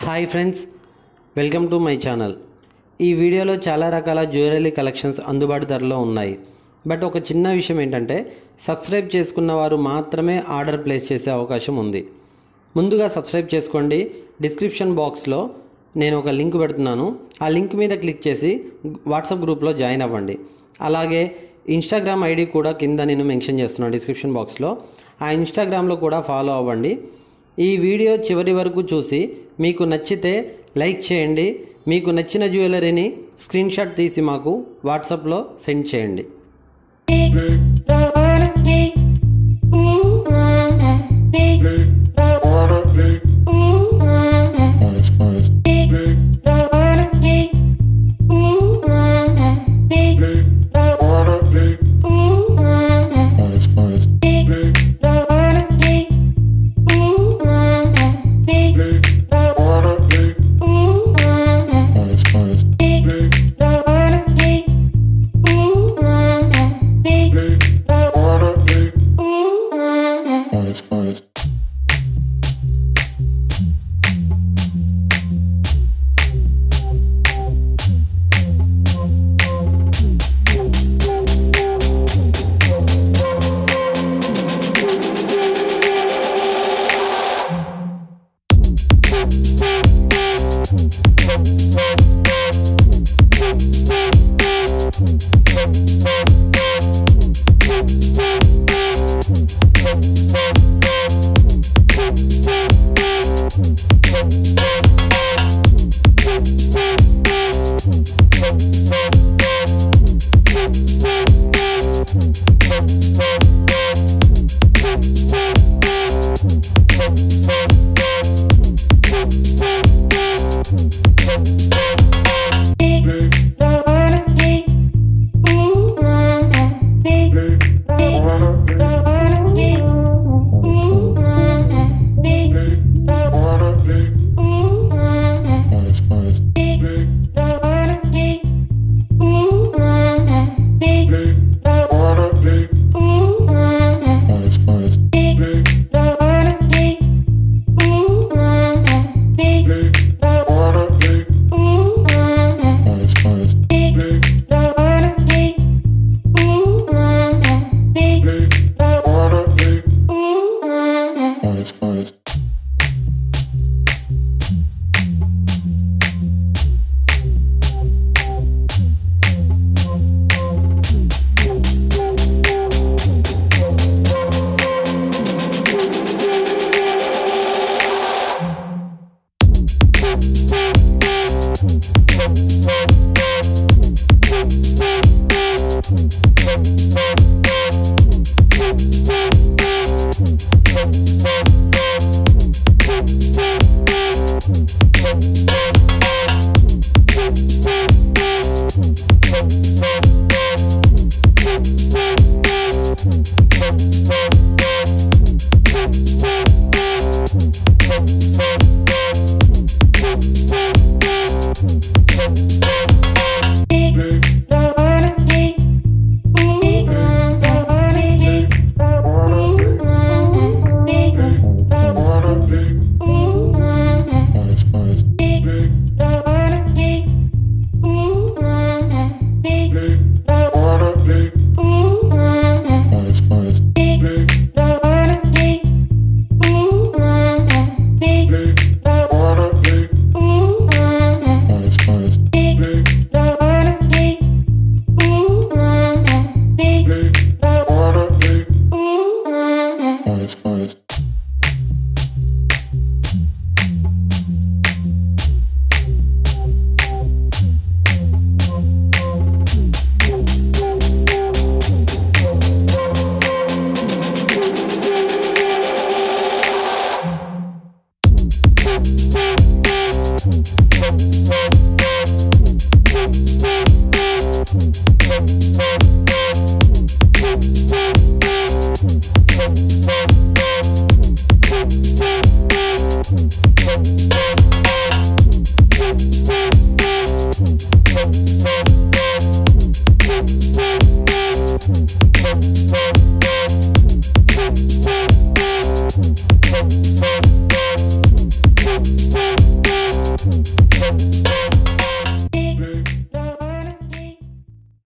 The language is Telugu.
Hi friends, welcome to my channel. ఈ వీడియోలో చాలా రకాల జ్యువెలరీ కలెక్షన్స్ అందుబాటు ధరలో ఉన్నాయి. బట్ ఒక చిన్న విషయం ఏంటంటే, సబ్స్క్రైబ్ చేసుకున్న వారు మాత్రమే ఆర్డర్ ప్లేస్ చేసే అవకాశం ఉంది. ముందుగా సబ్స్క్రైబ్ చేసుకోండి. డిస్క్రిప్షన్ బాక్స్లో నేను ఒక లింక్ పెడుతున్నాను. ఆ లింక్ మీద క్లిక్ చేసి వాట్సాప్ గ్రూప్లో జాయిన్ అవ్వండి. అలాగే ఇన్స్టాగ్రామ్ ఐడి కూడా కింద నేను మెన్షన్ చేస్తున్నాను డిస్క్రిప్షన్ బాక్స్లో. ఆ ఇన్స్టాగ్రామ్లో కూడా ఫాలో అవ్వండి. ఈ వీడియో చివరి వరకు చూసి మీకు నచ్చితే లైక్ చేయండి. మీకు నచ్చిన జ్యువెలరీని స్క్రీన్ షాట్ తీసి మాకు వాట్సాప్లో సెండ్ చేయండి.